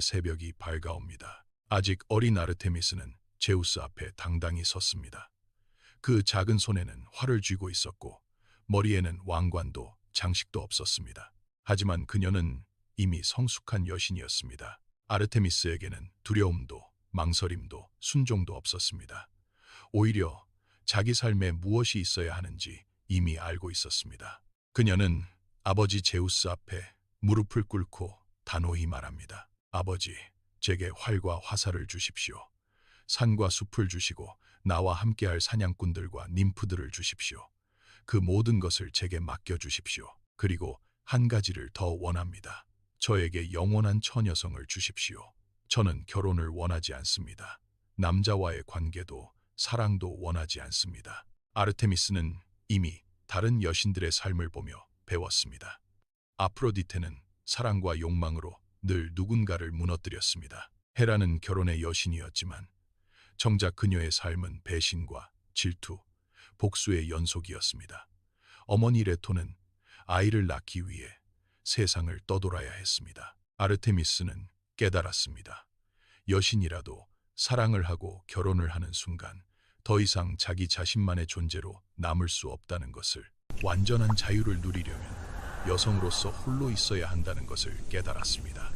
새벽이 밝아옵니다. 아직 어린 아르테미스는 제우스 앞에 당당히 섰습니다. 그 작은 손에는 활을 쥐고 있었고 머리에는 왕관도 장식도 없었습니다. 하지만 그녀는 이미 성숙한 여신이었습니다. 아르테미스에게는 두려움도 망설임도 순종도 없었습니다. 오히려 자기 삶에 무엇이 있어야 하는지 이미 알고 있었습니다. 그녀는 아버지 제우스 앞에 무릎을 꿇고 단호히 말합니다. 아버지, 제게 활과 화살을 주십시오. 산과 숲을 주시고 나와 함께할 사냥꾼들과 님프들을 주십시오. 그 모든 것을 제게 맡겨주십시오. 그리고 한 가지를 더 원합니다. 저에게 영원한 처녀성을 주십시오. 저는 결혼을 원하지 않습니다. 남자와의 관계도 사랑도 원하지 않습니다. 아르테미스는 이미 다른 여신들의 삶을 보며 배웠습니다. 아프로디테는 사랑과 욕망으로 늘 누군가를 무너뜨렸습니다. 헤라는 결혼의 여신이었지만 정작 그녀의 삶은 배신과 질투, 복수의 연속이었습니다. 어머니 레토는 아이를 낳기 위해 세상을 떠돌아야 했습니다. 아르테미스는 깨달았습니다. 여신이라도 사랑을 하고 결혼을 하는 순간 더 이상 자기 자신만의 존재로 남을 수 없다는 것을, 완전한 자유를 누리려면 여성으로서 홀로 있어야 한다는 것을 깨달았습니다.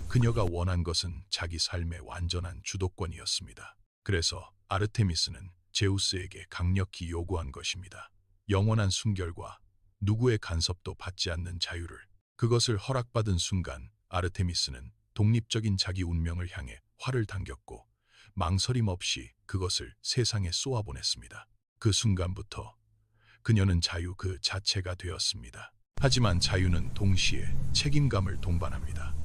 그녀가 원한 것은 자기 삶의 완전한 주도권이었습니다. 그래서 아르테미스는 제우스에게 강력히 요구한 것입니다. 영원한 순결과 누구의 간섭도 받지 않는 자유를. 그것을 허락받은 순간 아르테미스는 독립적인 자기 운명을 향해 활을 당겼고 망설임 없이 그것을 세상에 쏘아보냈습니다. 그 순간부터 그녀는 자유 그 자체가 되었습니다. 하지만 자유는 동시에 책임감을 동반합니다.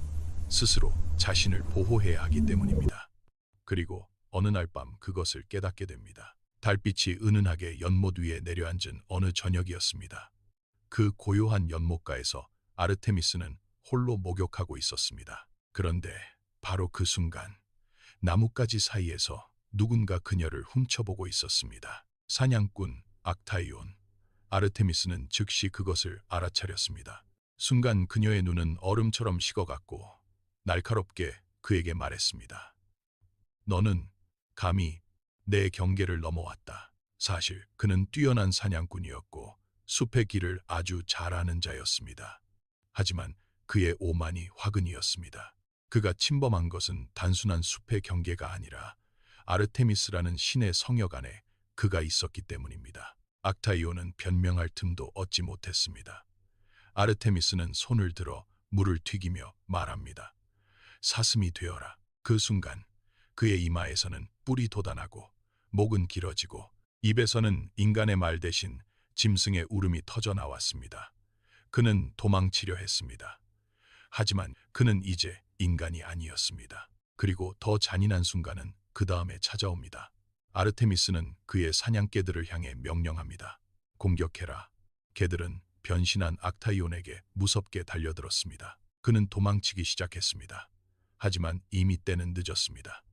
스스로 자신을 보호해야 하기 때문입니다. 그리고 어느 날 밤 그것을 깨닫게 됩니다. 달빛이 은은하게 연못 위에 내려앉은 어느 저녁이었습니다. 그 고요한 연못가에서 아르테미스는 홀로 목욕하고 있었습니다. 그런데 바로 그 순간 나뭇가지 사이에서 누군가 그녀를 훔쳐보고 있었습니다. 사냥꾼 악타이온. 아르테미스는 즉시 그것을 알아차렸습니다. 순간 그녀의 눈은 얼음처럼 식어갔고 날카롭게 그에게 말했습니다. 너는 감히 내 경계를 넘어왔다. 사실 그는 뛰어난 사냥꾼이었고 숲의 길을 아주 잘 아는 자였습니다. 하지만 그의 오만이 화근이었습니다. 그가 침범한 것은 단순한 숲의 경계가 아니라 아르테미스라는 신의 성역 안에 그가 있었기 때문입니다. 악타이오는 변명할 틈도 얻지 못했습니다. 아르테미스는 손을 들어 물을 튀기며 말합니다. 사슴이 되어라. 그 순간 그의 이마에서는 뿔이 돋아나고 목은 길어지고 입에서는 인간의 말 대신 짐승의 울음이 터져 나왔습니다. 그는 도망치려 했습니다. 하지만 그는 이제 인간이 아니었습니다. 그리고 더 잔인한 순간은 그 다음에 찾아옵니다. 아르테미스는 그의 사냥개들을 향해 명령합니다. 공격해라. 개들은 변신한 악타이온에게 무섭게 달려들었습니다. 그는 도망치기 시작했습니다. 하지만 이미 때는 늦었습니다.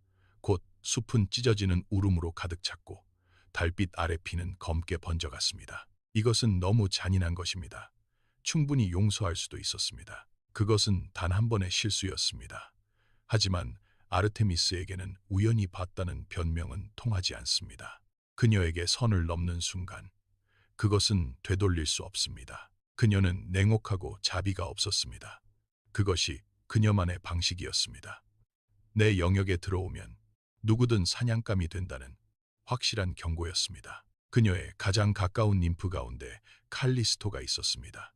곧 숲은 찢어지는 울음으로 가득 찼고 달빛 아래 피는 검게 번져갔습니다. 이것은 너무 잔인한 것입니다. 충분히 용서할 수도 있었습니다. 그것은 단 한 번의 실수였습니다. 하지만 아르테미스에게는 우연히 봤다는 변명은 통하지 않습니다. 그녀에게 선을 넘는 순간 그것은 되돌릴 수 없습니다. 그녀는 냉혹하고 자비가 없었습니다. 그것이 그녀만의 방식이었습니다. 내 영역에 들어오면 누구든 사냥감이 된다는 확실한 경고였습니다. 그녀의 가장 가까운 님프 가운데 칼리스토가 있었습니다.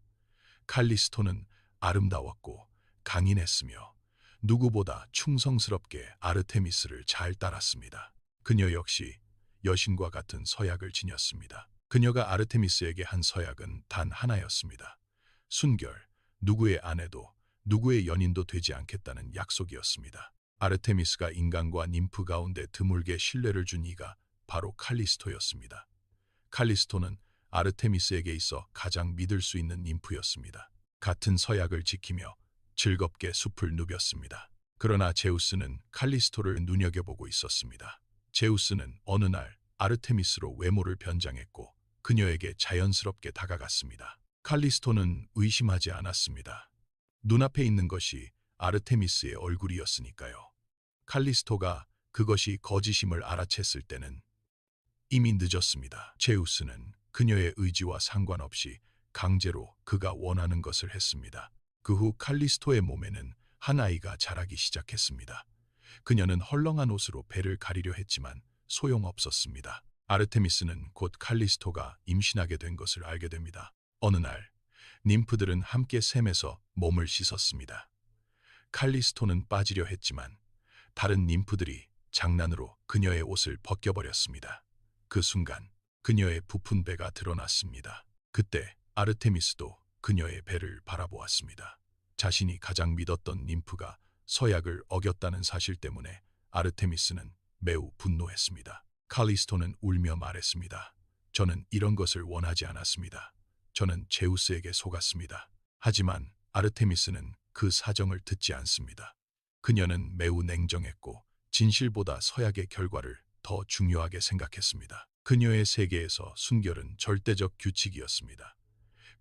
칼리스토는 아름다웠고 강인했으며 누구보다 충성스럽게 아르테미스를 잘 따랐습니다. 그녀 역시 여신과 같은 서약을 지녔습니다. 그녀가 아르테미스에게 한 서약은 단 하나였습니다. 순결, 누구의 아내도 누구의 연인도 되지 않겠다는 약속이었습니다. 아르테미스가 인간과 님프 가운데 드물게 신뢰를 준 이가 바로 칼리스토였습니다. 칼리스토는 아르테미스에게 있어 가장 믿을 수 있는 님프였습니다. 같은 서약을 지키며 즐겁게 숲을 누볐습니다. 그러나 제우스는 칼리스토를 눈여겨보고 있었습니다. 제우스는 어느 날 아르테미스로 외모를 변장했고 그녀에게 자연스럽게 다가갔습니다. 칼리스토는 의심하지 않았습니다. 눈앞에 있는 것이 아르테미스의 얼굴이었으니까요. 칼리스토가 그것이 거짓임을 알아챘을 때는 이미 늦었습니다. 제우스는 그녀의 의지와 상관없이 강제로 그가 원하는 것을 했습니다. 그 후 칼리스토의 몸에는 한 아이가 자라기 시작했습니다. 그녀는 헐렁한 옷으로 배를 가리려 했지만 소용없었습니다. 아르테미스는 곧 칼리스토가 임신하게 된 것을 알게 됩니다. 어느 날 님프들은 함께 샘에서 몸을 씻었습니다. 칼리스토는 빠지려 했지만 다른 님프들이 장난으로 그녀의 옷을 벗겨버렸습니다. 그 순간 그녀의 부푼 배가 드러났습니다. 그때 아르테미스도 그녀의 배를 바라보았습니다. 자신이 가장 믿었던 님프가 서약을 어겼다는 사실 때문에 아르테미스는 매우 분노했습니다. 칼리스토는 울며 말했습니다. 저는 이런 것을 원하지 않았습니다. 저는 제우스에게 속았습니다. 하지만 아르테미스는 그 사정을 듣지 않습니다. 그녀는 매우 냉정했고 진실보다 서약의 결과를 더 중요하게 생각했습니다. 그녀의 세계에서 순결은 절대적 규칙이었습니다.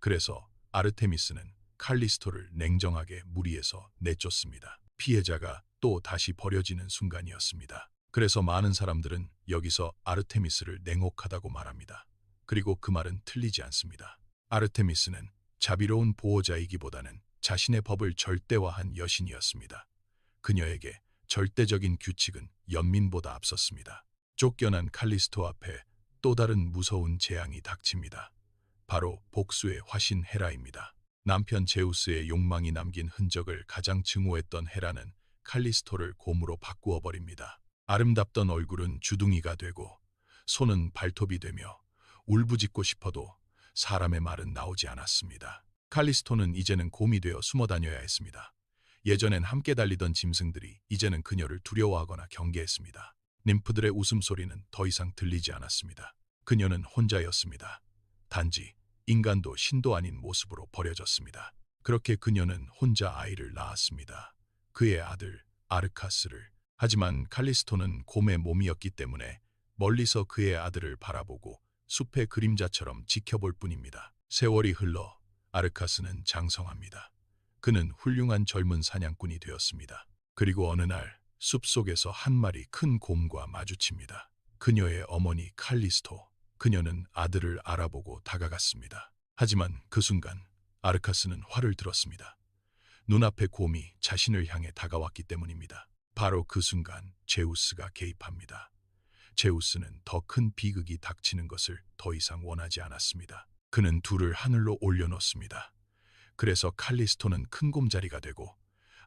그래서 아르테미스는 칼리스토를 냉정하게 무리해서 내쫓습니다. 피해자가 또 다시 버려지는 순간이었습니다. 그래서 많은 사람들은 여기서 아르테미스를 냉혹하다고 말합니다. 그리고 그 말은 틀리지 않습니다. 아르테미스는 자비로운 보호자이기보다는 자신의 법을 절대화한 여신이었습니다. 그녀에게 절대적인 규칙은 연민보다 앞섰습니다. 쫓겨난 칼리스토 앞에 또 다른 무서운 재앙이 닥칩니다. 바로 복수의 화신 헤라입니다. 남편 제우스의 욕망이 남긴 흔적을 가장 증오했던 헤라는 칼리스토를 곰으로 바꾸어 버립니다. 아름답던 얼굴은 주둥이가 되고 손은 발톱이 되며 울부짖고 싶어도 사람의 말은 나오지 않았습니다. 칼리스토는 이제는 곰이 되어 숨어 다녀야 했습니다. 예전엔 함께 달리던 짐승들이 이제는 그녀를 두려워하거나 경계했습니다. 님프들의 웃음소리는 더 이상 들리지 않았습니다. 그녀는 혼자였습니다. 단지 인간도 신도 아닌 모습으로 버려졌습니다. 그렇게 그녀는 혼자 아이를 낳았습니다. 그의 아들 아르카스를. 하지만 칼리스토는 곰의 몸이었기 때문에 멀리서 그의 아들을 바라보고 숲의 그림자처럼 지켜볼 뿐입니다. 세월이 흘러 아르카스는 장성합니다. 그는 훌륭한 젊은 사냥꾼이 되었습니다. 그리고 어느 날 숲속에서 한 마리 큰 곰과 마주칩니다. 그녀의 어머니 칼리스토. 그녀는 아들을 알아보고 다가갔습니다. 하지만 그 순간 아르카스는 화를 들었습니다. 눈앞의 곰이 자신을 향해 다가왔기 때문입니다. 바로 그 순간 제우스가 개입합니다. 제우스는 더 큰 비극이 닥치는 것을 더 이상 원하지 않았습니다. 그는 둘을 하늘로 올려놓습니다. 그래서 칼리스토는 큰 곰자리가 되고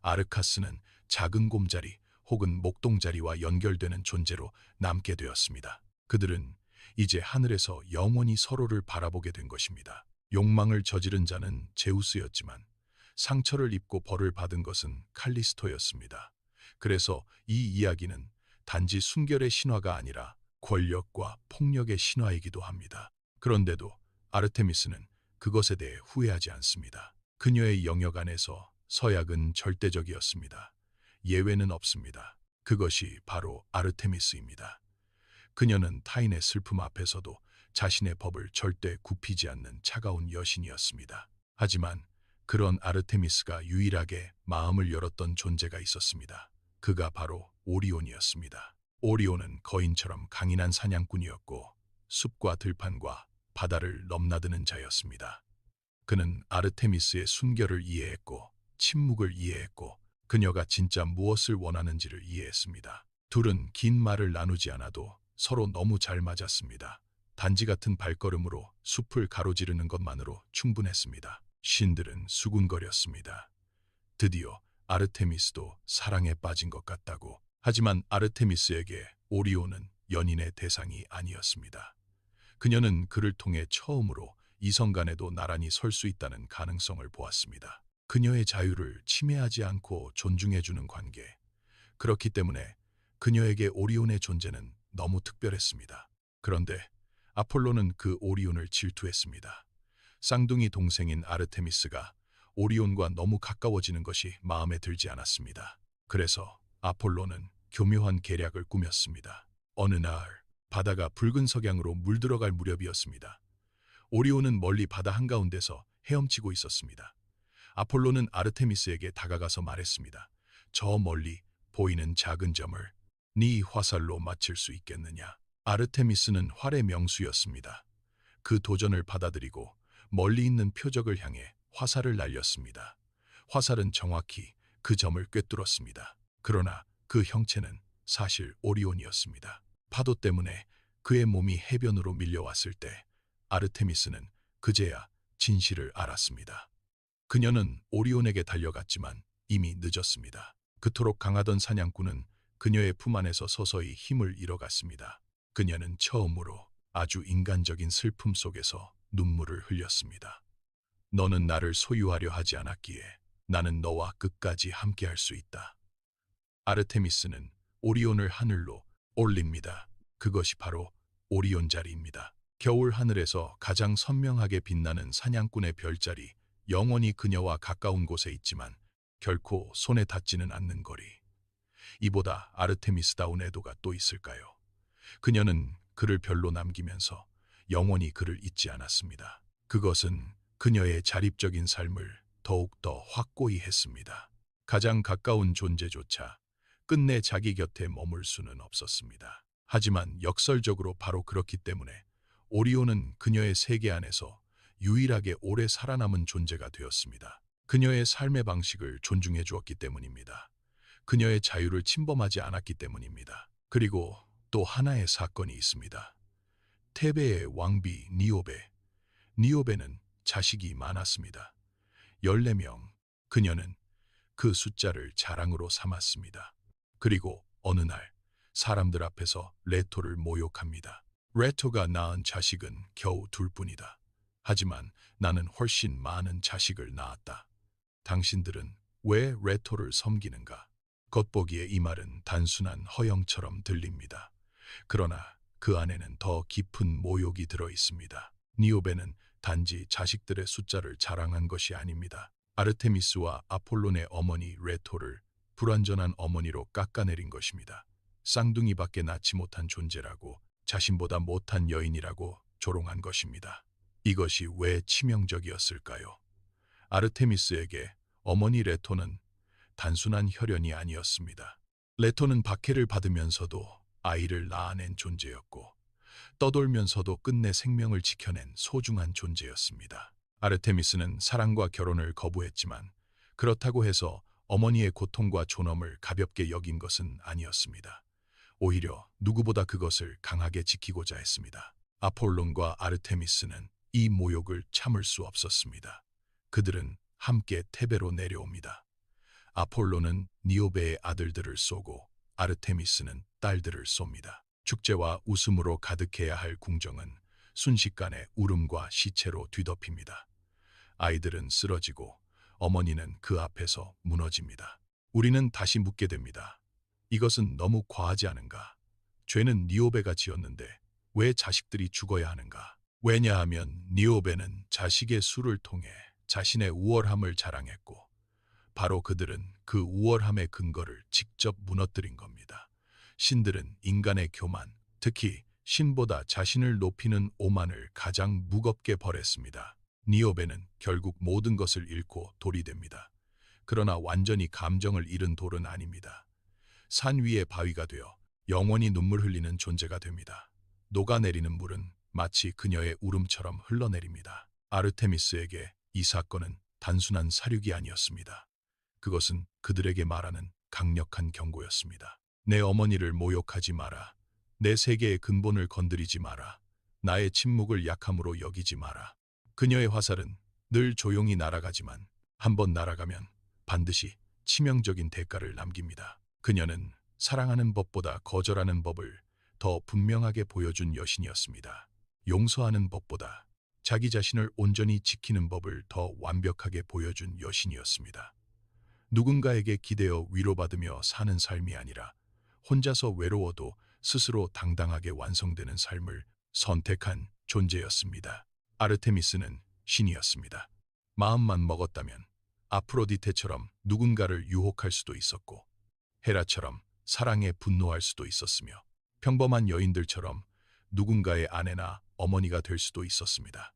아르카스는 작은 곰자리 혹은 목동자리와 연결되는 존재로 남게 되었습니다. 그들은 이제 하늘에서 영원히 서로를 바라보게 된 것입니다. 욕망을 저지른 자는 제우스였지만 상처를 입고 벌을 받은 것은 칼리스토였습니다. 그래서 이 이야기는 단지 순결의 신화가 아니라 권력과 폭력의 신화이기도 합니다. 그런데도 아르테미스는 그것에 대해 후회하지 않습니다. 그녀의 영역 안에서 서약은 절대적이었습니다. 예외는 없습니다. 그것이 바로 아르테미스입니다. 그녀는 타인의 슬픔 앞에서도 자신의 법을 절대 굽히지 않는 차가운 여신이었습니다. 하지만 그런 아르테미스가 유일하게 마음을 열었던 존재가 있었습니다. 그가 바로 오리온이었습니다. 오리온은 거인처럼 강인한 사냥꾼이었고 숲과 들판과 바다를 넘나드는 자였습니다. 그는 아르테미스의 순결을 이해했고 침묵을 이해했고 그녀가 진짜 무엇을 원하는지를 이해했습니다. 둘은 긴 말을 나누지 않아도 서로 너무 잘 맞았습니다. 단지 같은 발걸음으로 숲을 가로지르는 것만으로 충분했습니다. 신들은 수군거렸습니다. 드디어 아르테미스도 사랑에 빠진 것 같다고. 하지만 아르테미스에게 오리온은 연인의 대상이 아니었습니다. 그녀는 그를 통해 처음으로 이성 간에도 나란히 설 수 있다는 가능성을 보았습니다. 그녀의 자유를 침해하지 않고 존중해주는 관계. 그렇기 때문에 그녀에게 오리온의 존재는 너무 특별했습니다. 그런데 아폴로는 그 오리온을 질투했습니다. 쌍둥이 동생인 아르테미스가 오리온과 너무 가까워지는 것이 마음에 들지 않았습니다. 그래서 아폴로는 교묘한 계략을 꾸몄습니다. 어느 날 바다가 붉은 석양으로 물들어갈 무렵이었습니다. 오리온은 멀리 바다 한가운데서 헤엄치고 있었습니다. 아폴로는 아르테미스에게 다가가서 말했습니다. 저 멀리 보이는 작은 점을 네 화살로 맞힐 수 있겠느냐? 아르테미스는 활의 명수였습니다. 그 도전을 받아들이고 멀리 있는 표적을 향해 화살을 날렸습니다. 화살은 정확히 그 점을 꿰뚫었습니다. 그러나 그 형체는 사실 오리온이었습니다. 파도 때문에 그의 몸이 해변으로 밀려왔을 때 아르테미스는 그제야 진실을 알았습니다. 그녀는 오리온에게 달려갔지만 이미 늦었습니다. 그토록 강하던 사냥꾼은 그녀의 품 안에서 서서히 힘을 잃어갔습니다. 그녀는 처음으로 아주 인간적인 슬픔 속에서 눈물을 흘렸습니다. 너는 나를 소유하려 하지 않았기에 나는 너와 끝까지 함께할 수 있다. 아르테미스는 오리온을 하늘로 올립니다. 그것이 바로 오리온 자리입니다. 겨울 하늘에서 가장 선명하게 빛나는 사냥꾼의 별자리, 영원히 그녀와 가까운 곳에 있지만 결코 손에 닿지는 않는 거리. 이보다 아르테미스다운 애도가 또 있을까요? 그녀는 그를 별로 남기면서 영원히 그를 잊지 않았습니다. 그것은 그녀의 자립적인 삶을 더욱더 확고히 했습니다. 가장 가까운 존재조차 끝내 자기 곁에 머물 수는 없었습니다. 하지만 역설적으로 바로 그렇기 때문에 오리온은 그녀의 세계 안에서 유일하게 오래 살아남은 존재가 되었습니다. 그녀의 삶의 방식을 존중해 주었기 때문입니다. 그녀의 자유를 침범하지 않았기 때문입니다. 그리고 또 하나의 사건이 있습니다. 테베의 왕비 니오베. 니오베는 자식이 많았습니다. 14명. 그녀는 그 숫자를 자랑으로 삼았습니다. 그리고 어느 날 사람들 앞에서 레토를 모욕합니다. 레토가 낳은 자식은 겨우 둘뿐이다. 하지만 나는 훨씬 많은 자식을 낳았다. 당신들은 왜 레토를 섬기는가? 겉보기에 이 말은 단순한 허영처럼 들립니다. 그러나 그 안에는 더 깊은 모욕이 들어 있습니다. 니오베는 단지 자식들의 숫자를 자랑한 것이 아닙니다. 아르테미스와 아폴론의 어머니 레토를 불완전한 어머니로 깎아내린 것입니다. 쌍둥이밖에 낳지 못한 존재라고, 자신보다 못한 여인이라고 조롱한 것입니다. 이것이 왜 치명적이었을까요? 아르테미스에게 어머니 레토는 단순한 혈연이 아니었습니다. 레토는 박해를 받으면서도 아이를 낳아낸 존재였고, 떠돌면서도 끝내 생명을 지켜낸 소중한 존재였습니다. 아르테미스는 사랑과 결혼을 거부했지만 그렇다고 해서 어머니의 고통과 존엄을 가볍게 여긴 것은 아니었습니다. 오히려 누구보다 그것을 강하게 지키고자 했습니다. 아폴론과 아르테미스는 이 모욕을 참을 수 없었습니다. 그들은 함께 테베로 내려옵니다. 아폴로는 니오베의 아들들을 쏘고 아르테미스는 딸들을 쏩니다. 축제와 웃음으로 가득해야 할 궁정은 순식간에 울음과 시체로 뒤덮입니다. 아이들은 쓰러지고 어머니는 그 앞에서 무너집니다. 우리는 다시 묻게 됩니다. 이것은 너무 과하지 않은가? 죄는 니오베가 지었는데 왜 자식들이 죽어야 하는가? 왜냐하면 니오베는 자식의 수를 통해 자신의 우월함을 자랑했고, 바로 그들은 그 우월함의 근거를 직접 무너뜨린 겁니다. 신들은 인간의 교만, 특히 신보다 자신을 높이는 오만을 가장 무겁게 벌했습니다. 니오베는 결국 모든 것을 잃고 돌이 됩니다. 그러나 완전히 감정을 잃은 돌은 아닙니다. 산 위의 바위가 되어 영원히 눈물 흘리는 존재가 됩니다. 녹아내리는 물은 마치 그녀의 울음처럼 흘러내립니다. 아르테미스에게 이 사건은 단순한 사륙이 아니었습니다. 그것은 그들에게 말하는 강력한 경고였습니다. 내 어머니를 모욕하지 마라. 내 세계의 근본을 건드리지 마라. 나의 침묵을 약함으로 여기지 마라. 그녀의 화살은 늘 조용히 날아가지만 한번 날아가면 반드시 치명적인 대가를 남깁니다. 그녀는 사랑하는 법보다 거절하는 법을 더 분명하게 보여준 여신이었습니다. 용서하는 법보다 자기 자신을 온전히 지키는 법을 더 완벽하게 보여준 여신이었습니다. 누군가에게 기대어 위로받으며 사는 삶이 아니라 혼자서 외로워도 스스로 당당하게 완성되는 삶을 선택한 존재였습니다. 아르테미스는 신이었습니다. 마음만 먹었다면 아프로디테처럼 누군가를 유혹할 수도 있었고, 헤라처럼 사랑에 분노할 수도 있었으며, 평범한 여인들처럼 누군가의 아내나 어머니가 될 수도 있었습니다.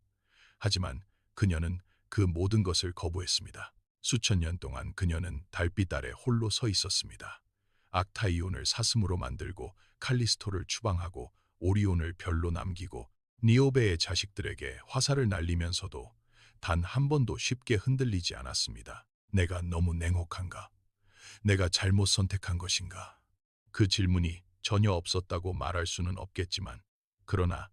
하지만 그녀는 그 모든 것을 거부했습니다. 수천 년 동안 그녀는 달빛 아래 홀로 서 있었습니다. 악타이온을 사슴으로 만들고 칼리스토를 추방하고 오리온을 별로 남기고 니오베의 자식들에게 화살을 날리면서도 단 한 번도 쉽게 흔들리지 않았습니다. 내가 너무 냉혹한가? 내가 잘못 선택한 것인가? 그 질문이 전혀 없었다고 말할 수는 없겠지만, 그러나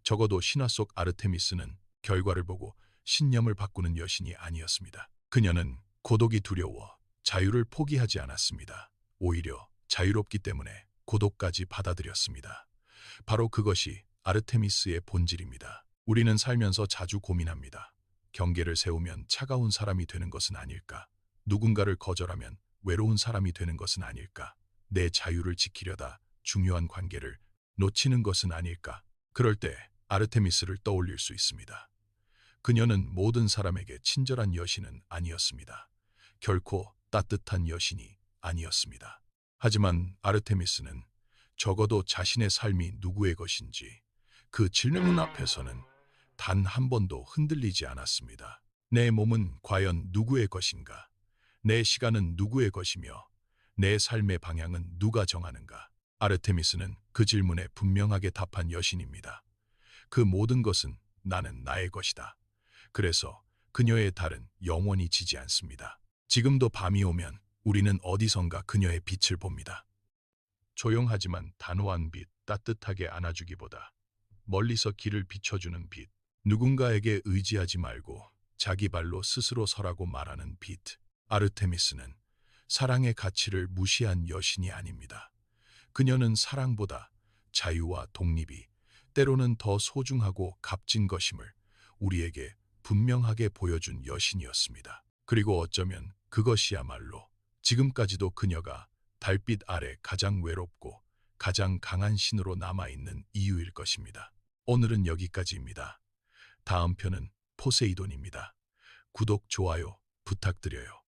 적어도 신화 속 아르테미스는 결과를 보고 신념을 바꾸는 여신이 아니었습니다. 그녀는 고독이 두려워 자유를 포기하지 않았습니다. 오히려 자유롭기 때문에 고독까지 받아들였습니다. 바로 그것이 아르테미스의 본질입니다. 우리는 살면서 자주 고민합니다. 경계를 세우면 차가운 사람이 되는 것은 아닐까? 누군가를 거절하면 외로운 사람이 되는 것은 아닐까? 내 자유를 지키려다 중요한 관계를 놓치는 것은 아닐까? 그럴 때 아르테미스를 떠올릴 수 있습니다. 그녀는 모든 사람에게 친절한 여신은 아니었습니다. 결코 따뜻한 여신이 아니었습니다. 하지만 아르테미스는 적어도 자신의 삶이 누구의 것인지 그 질문 앞에서는 단 한 번도 흔들리지 않았습니다. 내 몸은 과연 누구의 것인가? 내 시간은 누구의 것이며 내 삶의 방향은 누가 정하는가? 아르테미스는 그 질문에 분명하게 답한 여신입니다. 그 모든 것은 나는 나의 것이다. 그래서 그녀의 달은 영원히 지지 않습니다. 지금도 밤이 오면 우리는 어디선가 그녀의 빛을 봅니다. 조용하지만 단호한 빛, 따뜻하게 안아주기보다 멀리서 길을 비춰주는 빛, 누군가에게 의지하지 말고 자기 발로 스스로 서라고 말하는 빛. 아르테미스는 사랑의 가치를 무시한 여신이 아닙니다. 그녀는 사랑보다 자유와 독립이 때로는 더 소중하고 값진 것임을 우리에게 분명하게 보여준 여신이었습니다. 그리고 어쩌면 그것이야말로 지금까지도 그녀가 달빛 아래 가장 외롭고 가장 강한 신으로 남아있는 이유일 것입니다. 오늘은 여기까지입니다. 다음 편은 포세이돈입니다. 구독, 좋아요 부탁드려요.